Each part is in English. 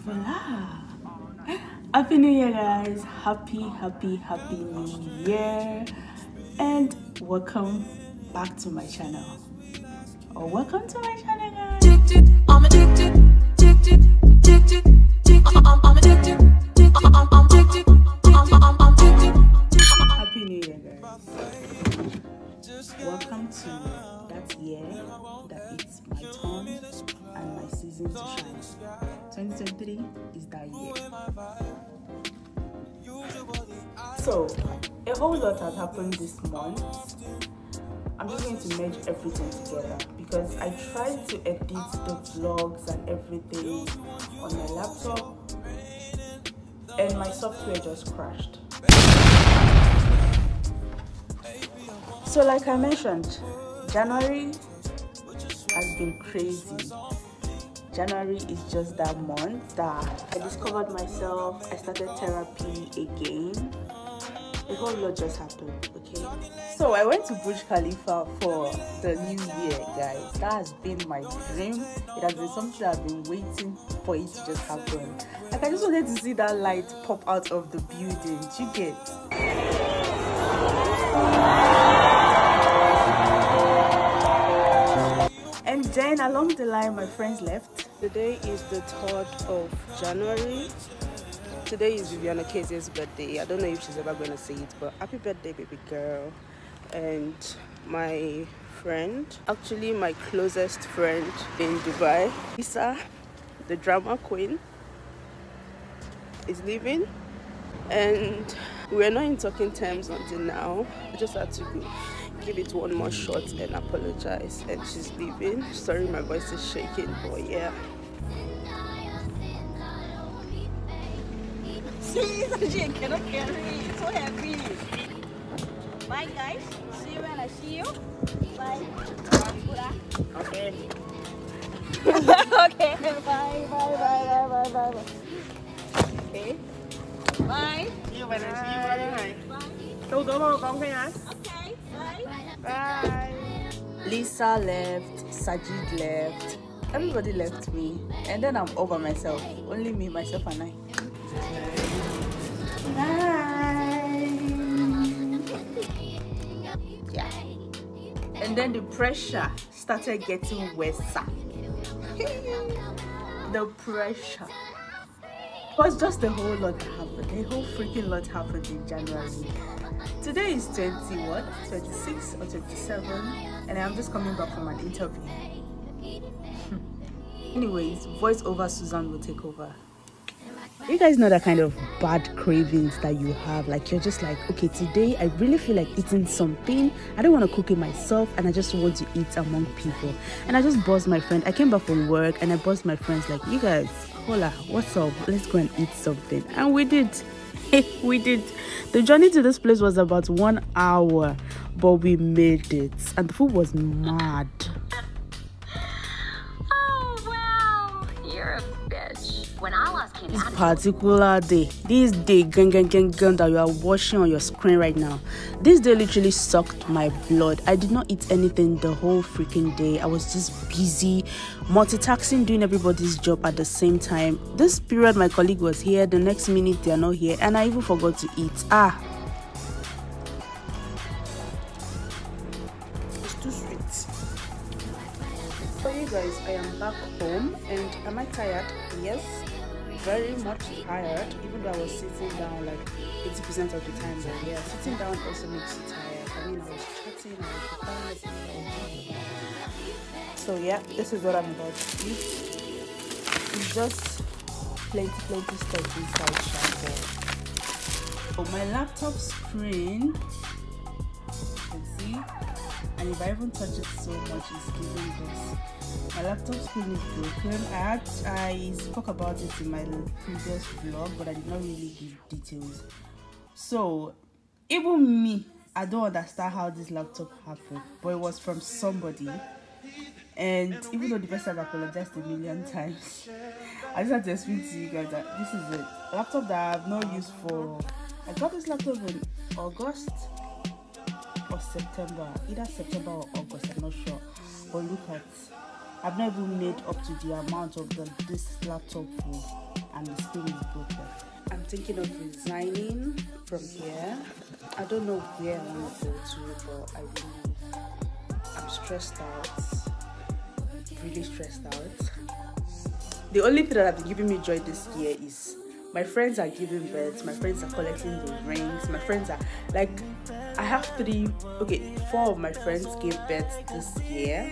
Voila! Happy New Year, guys! Happy New Year! And welcome back to my channel. Or welcome to my channel, guys! I'm addicted. Happy New Year, guys! Welcome to that year that it's my turn and my season to shine. 2023 is that year. So, a whole lot has happened this month. I'm just going to merge everything together because I tried to edit the vlogs and everything on my laptop and my software just crashed. So like I mentioned, January has been crazy. January is just that month that I discovered myself, I started therapy again. A whole lot just happened, okay? So I went to 𝗏𝗏𝗆 for the new year, guys. That has been my dream. It has been something that I've been waiting for it to just happen. Like I just wanted to see that light pop out of the building. Do you get? And then along the line, my friends left. Today is the 3rd of January. Today is Viviana Kez's birthday. I don't know if she's ever going to say it, but happy birthday, baby girl. And my friend, actually my closest friend in Dubai, Lisa, the drama queen, is leaving. And we're not in talking terms until now. I just had to give it one more shot and apologize. And she's leaving. Sorry, my voice is shaking, but yeah. See, she cannot carry. So happy. Bye, guys. See you when I see you. Bye. Okay. Okay. Bye. Okay. Bye. See you when I see you. Bye. Okay. Bye. Bye. Lisa left, Sajid left, everybody left me, and then I'm all by myself. Only me, myself, and I. Yeah. And then the pressure started getting worse. The pressure. It was just a whole lot that happened. A whole freaking lot happened in January. Today is 26 or 27, and I'm just coming back from an interview. Anyways, voice over Susan will take over. You guys know that kind of bad cravings that you have, like you're just like, okay, today I really feel like eating something. I don't want to cook it myself and I just want to eat among people. And I just buzzed my friend. I came back from work and I buzzed my friends like, you guys, hola, what's up? Let's go and eat something. And we did. We did. The journey to this place was about 1 hour, but we made it. And the food was mad. Oh, wow. You're a bitch. When I lost Katie, This particular day, this day that you are watching on your screen right now, this day literally sucked my blood. I did not eat anything the whole freaking day. I was just busy multitasking, doing everybody's job at the same time. This period my colleague was here, the next minute they are not here, and I even forgot to eat. It's too sweet. So you guys, I am back home, and am I tired? Yes, very much tired, even though I was sitting down like 80% of the time. But yeah, sitting down also makes you tired. I mean, I was chatting, I was preparing. So yeah, this is what I'm about to eat. It's just plenty stuff inside shampoo. Oh, my laptop screen, you can see, and if I even touch it so much, it's giving this. My laptop screen is broken. I spoke about it in my previous vlog, but I did not really give details. So even me, I don't understand how this laptop happened, but it was from somebody. And even though the person has apologized a million times, I just had to explain to you guys that this is a laptop that I have not used for. I got this laptop in August or September, either September or August, I'm not sure. But look at I've never made up to the amount of this laptop full, and the screen is broken. I'm thinking of resigning from here. I don't know where I want to go to, but I'm stressed out. Really stressed out. The only thing that has been giving me joy this year is my friends are giving birth, my friends are collecting the rings, my friends are like, I have 4 of my friends gave birth this year.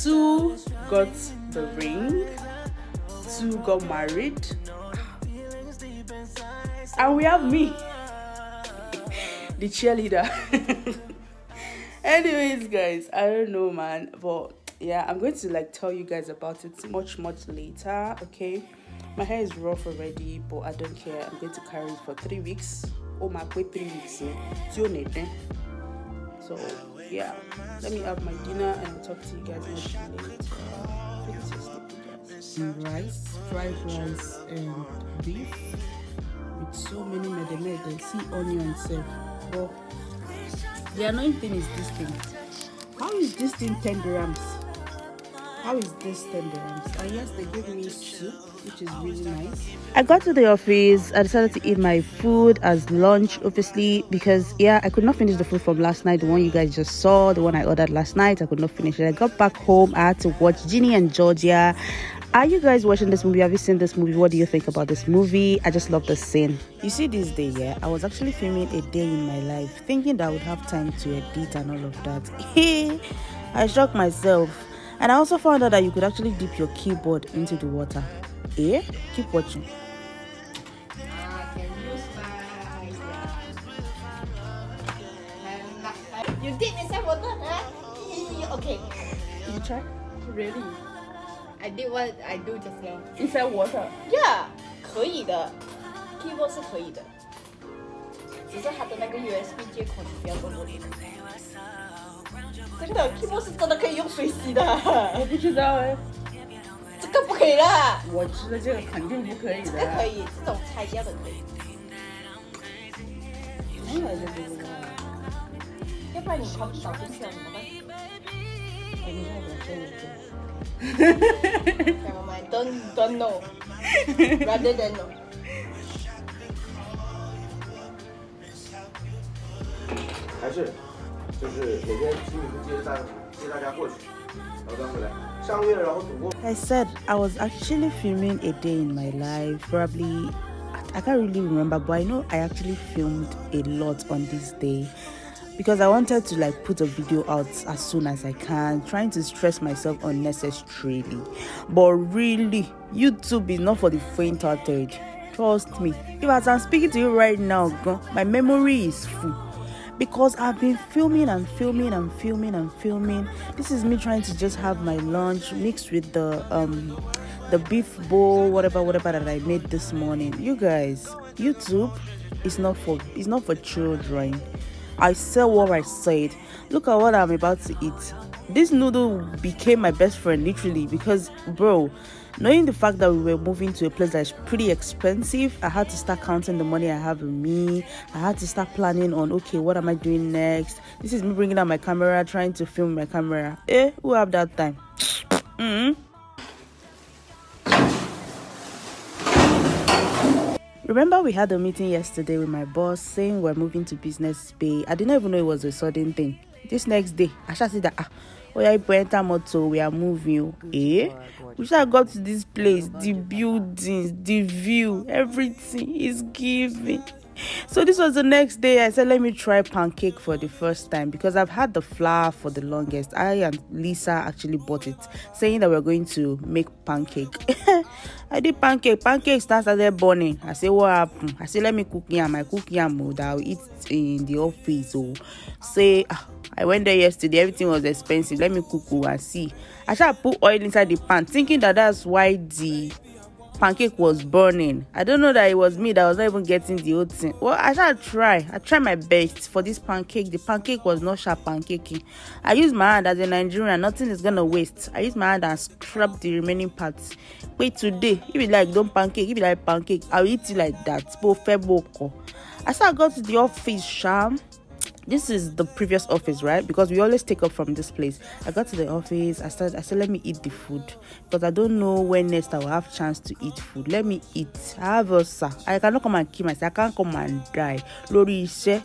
2 got the ring, 2 got married, and we have me, the cheerleader. Anyways, guys, I don't know, man, but yeah, I'm going to like tell you guys about it much later. Okay, my hair is rough already, but I don't care. I'm going to carry it for 3 weeks. Oh my god, 3 weeks. So yeah, let me have my dinner and I'll talk to you guys much later. Rice, fried rice and beef with so many mede, see onions. But the annoying thing is this thing. How is this thing 10 dirhams? How is this 10 dirhams? And yes, they gave me soup, which is really nice. I got to the office. I decided to eat my food as lunch, obviously, because yeah, I could not finish the food from last night. The one you guys just saw, the one I ordered last night, I could not finish it. I got back home. I had to watch Ginny and Georgia. Are you guys watching this movie? Have you seen this movie? What do you think about this movie? I just love the scene. You see, this day, yeah, I was actually filming a day in my life, thinking that I would have time to edit and all of that. I shocked myself. And I also found out that you could actually dip your keyboard into the water. Keep watching. You dip inside water, huh? Okay. You try? Really? I did what I do just now. Inside water? Yeah, 可以的 ，keyboard 是可以的，只是它的那个 USB 接口你不要动我的。真的 keyboard 是真的可以用水洗的。我不知道哎。这个不可以啦。我知道这个肯定不可以的。这个可以，这种拆掉的可以。从来就不知道。要不然你跑不少进去了怎么办？我明白了，对。Never mind, don't know. Rather than know. 还是就是每天请你们接大家过去，然后再回来。上个月然后总共。I said I was actually filming a day in my life. Probably I can't really remember, but I know I actually filmed a lot on this day. Because I wanted to like put a video out as soon as I can, trying to stress myself unnecessarily. But really, YouTube is not for the faint-hearted. Trust me. If as I'm speaking to you right now, my memory is full. Because I've been filming and filming and filming and filming. This is me trying to just have my lunch mixed with the beef bowl, whatever that I made this morning. You guys, YouTube is not for children. I said what I said. Look at what I'm about to eat. This noodle became my best friend, literally, because, bro, knowing the fact that we were moving to a place that's pretty expensive, I had to start counting the money I have in me. I had to start planning on, okay, what am I doing next? This is me bringing out my camera, trying to film my camera. Who have that time? Remember we had a meeting yesterday with my boss saying we're moving to Business Bay. I didn't even know it was a sudden thing. This next day, I shall say that, we are moving. We shall go to this place, the buildings, the view, everything is giving. So this was the next day. I said, let me try pancake for the first time because I've had the flour for the longest. I and Lisa actually bought it, saying that we're going to make pancake. I did pancake. Pancake started burning. I said, what happened? I said, let me cook yam. I cook yam that I'll eat in the office. So say, I went there yesterday. Everything was expensive. Let me cook and see. I tried to put oil inside the pan, thinking that that's why the pancake was burning. I don't know that it was me that was not even getting the whole thing. Well, I tried my best for this pancake. The pancake was not sharp pancaking. I used my hand as a Nigerian. Nothing is gonna waste. I used my hand and scrub the remaining parts. Wait, today if you like don't pancake, if you like pancake, I'll eat it like that. I got to the office, sham. this is the previous office, right? Because we always take up from this place. I got to the office. I said, let me eat the food because I don't know when next I will have chance to eat food. Let me eat. I have a sir. I cannot come and kill myself. I can't come and die. Lori say,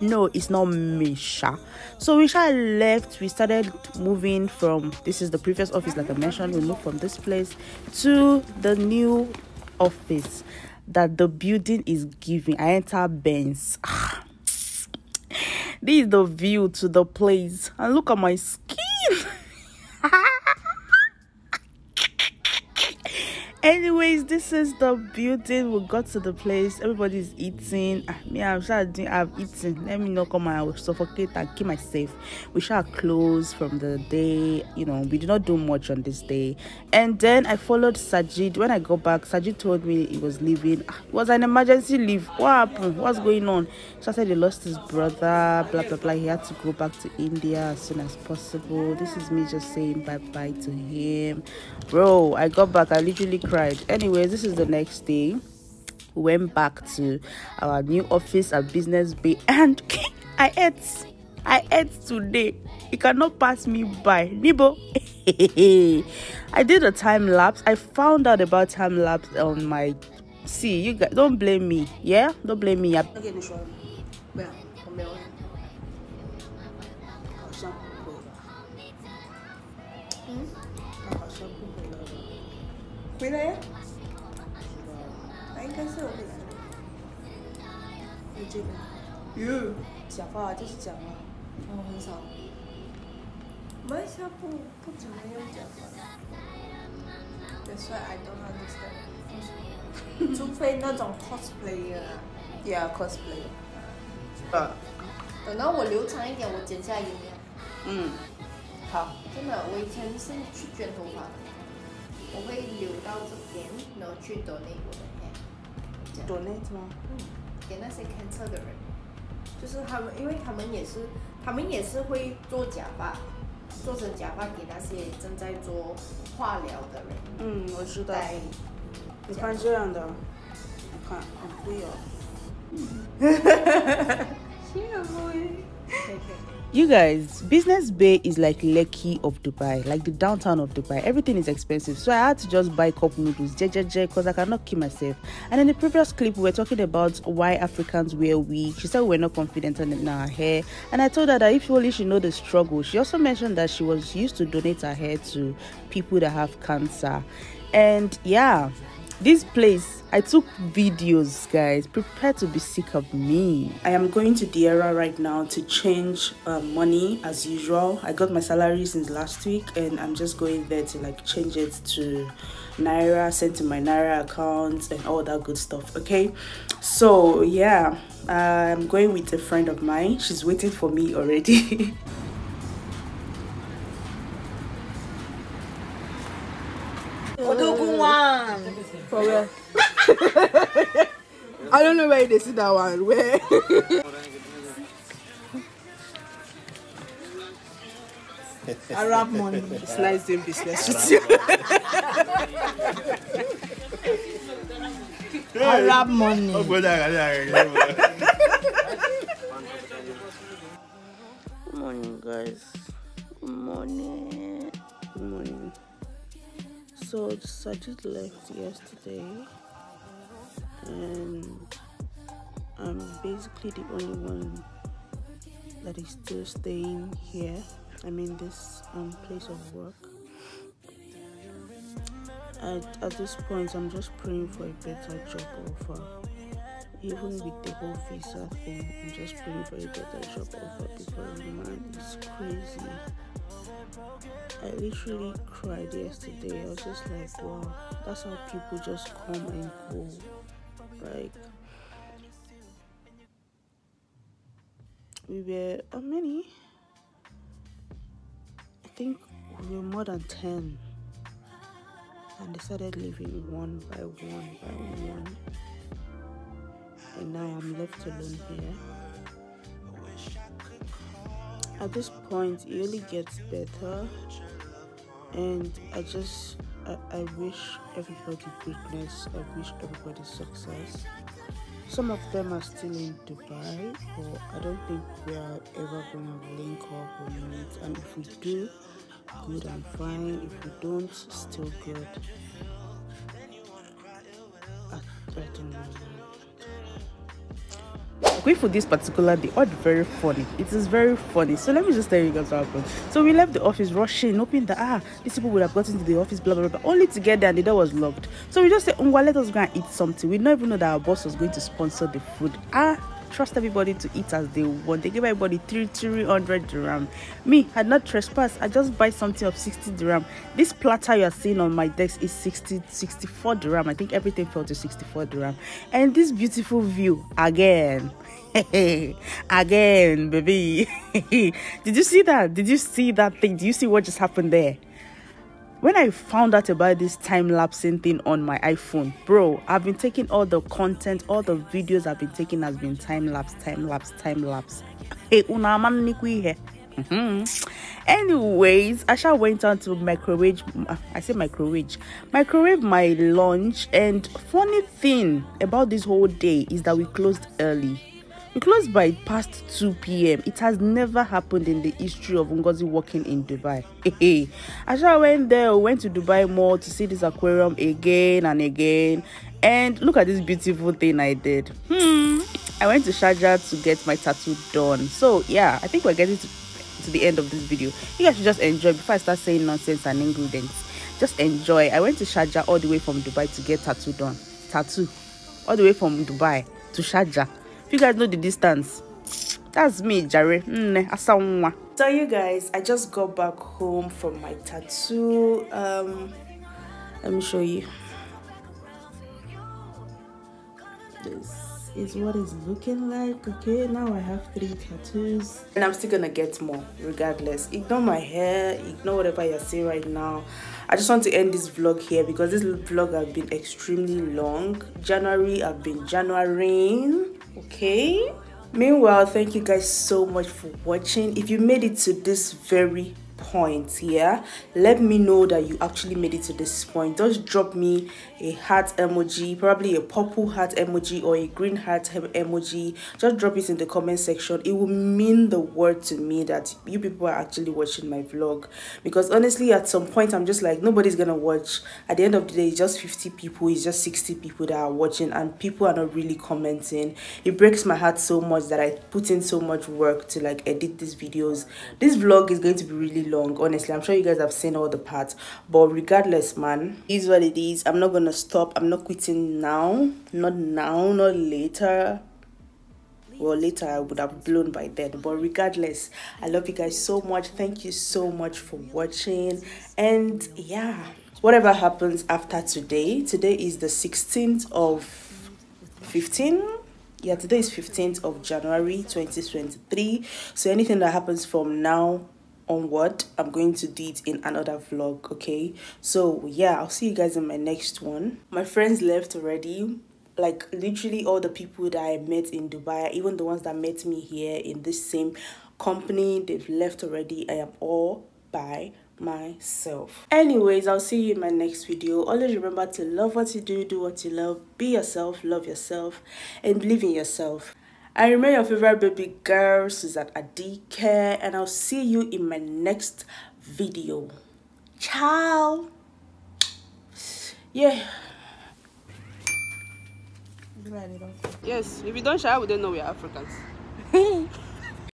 no, it's not me, sha. So we shall left. We started moving from, this is the previous office, like I mentioned. We moved from this place to the new office that the building is giving. I enter Benz. This is the view to the place, and look at my skin. Anyways, this is the building. We got to the place. Everybody's eating. Me, I've eaten. Let me not come and suffocate and kill myself. We shall close from the day. You know, we did not do much on this day. And then I followed Sajid. When I got back, Sajid told me he was leaving. It was an emergency leave. What happened? What's going on? So I said he lost his brother. Blah blah blah. He had to go back to India as soon as possible. This is me just saying bye bye to him, bro. I got back. I literally cried. Anyways, this is the next day. We went back to our new office at Business Bay, and I ate today. You cannot pass me by, Nibo. I did a time lapse. I found out about time lapse on my. See, you guys, don't blame me. Yeah, don't blame me. Quên đấy. Anh cái sữa này.你这个。哟，假发就是假发。哦，很少。马来西亚不怎么用假发。That's why I don't understand. 除非那种 cosplayer 啊。Yeah, cosplayer. 等到我留长一点，我剪下来给你。好。真的，我以前是去卷头发的。我会留到这边，然后去 donate 我的 hair。donate 吗？给那些 cancer 的人，就是他们，因为他们也是会做假发，做成假发给那些正在做化疗的人。我知道。你看这样的，你看很贵哦。You guys, Business Bay is like Lekki of Dubai, like the downtown of Dubai. Everything is expensive, so I had to just buy cup noodles, because I cannot keep myself. And in the previous clip, we were talking about why Africans wear wigs. She said we're not confident in our hair, and I told her that if only she know the struggle. She also mentioned that she was used to donate her hair to people that have cancer, and yeah. This place, I took videos, guys. Prepare to be sick of me. I am going to 𝗙𝗲𝘅 right now to change money as usual. I got my salary since last week, and I'm just going there to like change it to Naira, send to my Naira account and all that good stuff. Okay, so yeah, I'm going with a friend of mine. She's waiting for me already. For where? I don't know where they see that one. Where? Arab money. It's nice doing business with you. Arab money. Good morning, guys. Good morning. Good morning. So Sajid left yesterday, and I'm basically the only one that is still staying here. I mean this place of work. At this point, I'm just praying for a better job offer. Even with the whole visa thing, I'm just praying for a better job offer because man, it's crazy. I literally cried yesterday. I was just like, wow, that's how people just come and go. Like, we were how many? I think we were more than 10. And they started leaving one by one. And now I'm left alone here. At this point, it only gets better. And I wish everybody greatness. I wish everybody success. Some of them are still in Dubai, but I don't think we are ever gonna link up or meet. And if we do, good and fine. If we don't, still good. I don't know. Going for this particular day, all very funny. It is very funny. So let me just tell you guys what happened. So we left the office rushing, hoping that these people would have gotten to the office, blah blah blah, only to get there and the door was locked. So we just said, let us go and eat something. We don't even know that our boss was going to sponsor the food. Trust everybody to eat as they want. They give everybody 300 dirham. Me, had not trespassed. I just buy something of 60 dirham. This platter you are seeing on my desk is 64 dirham. I think everything fell to 64 dirham. And this beautiful view again. Again, baby. Did you see that? Did you see that thing? Do you see what just happened there? When I found out about this time-lapsing thing on my iPhone, bro, I've been taking all the content, all the videos I've been taking has been time-lapse. Hey, anyways, Asha went on to microwave my lunch. And funny thing about this whole day is that we closed early. We closed by past 2 p.m. It has never happened in the history of Ngozi working in Dubai. Asha went there, went to Dubai Mall to see this aquarium again and again. And look at this beautiful thing I did. I went to Sharjah to get my tattoo done. So yeah, I think we're getting to the end of this video. You guys should just enjoy before I start saying nonsense and ingredients. Just enjoy. I went to Sharjah all the way from Dubai to get tattoo done. Tattoo all the way from Dubai to Sharjah. If you guys know the distance, that's me, Jare. So you guys, I just got back home from my tattoo. Let me show you. This is what it's looking like. Okay, now I have 3 tattoos, and I'm still gonna get more regardless. Ignore my hair, ignore whatever you're seeing right now. I just want to end this vlog here because this vlog has been extremely long. January, I've been Januarying. Okay, meanwhile, thank you guys so much for watching. If you made it to this very point here, let me know that you actually made it to this point. Just drop me a heart emoji, probably a purple heart emoji or a green heart emoji. Just drop it in the comment section. It will mean the world to me that you people are actually watching my vlog, because honestly at some point I'm just like, nobody's gonna watch. At the end of the day, it's just 50 people, it's just 60 people that are watching, and people are not really commenting. It breaks my heart so much that I put in so much work to like edit these videos. This vlog is going to be really long, honestly. I'm sure you guys have seen all the parts, but regardless, man, it is what it is. I'm not gonna stop. I'm not quitting now, not later. Well, later I would have blown by then, but regardless, I love you guys so much. Thank you so much for watching. And yeah, whatever happens after today is the 16th of 15. Yeah, today is 15th of January 2023. So anything that happens from now onward, I'm going to do it in another vlog. Okay, so yeah, I'll see you guys in my next one. My friends left already, like literally all the people that I met in Dubai, even the ones that met me here in this same company, they've left already. I am all by myself. Anyways, I'll see you in my next video. Always remember to love what you do what you love, be yourself, love yourself, and believe in yourself. I remain your favorite baby girl, 𝗏𝗏𝗏𝗏𝗏𝗏𝗏𝗏𝗏𝗏, and I'll see you in my next video. Ciao. Yeah. Yes, if you don't shower, we don't know we're Africans.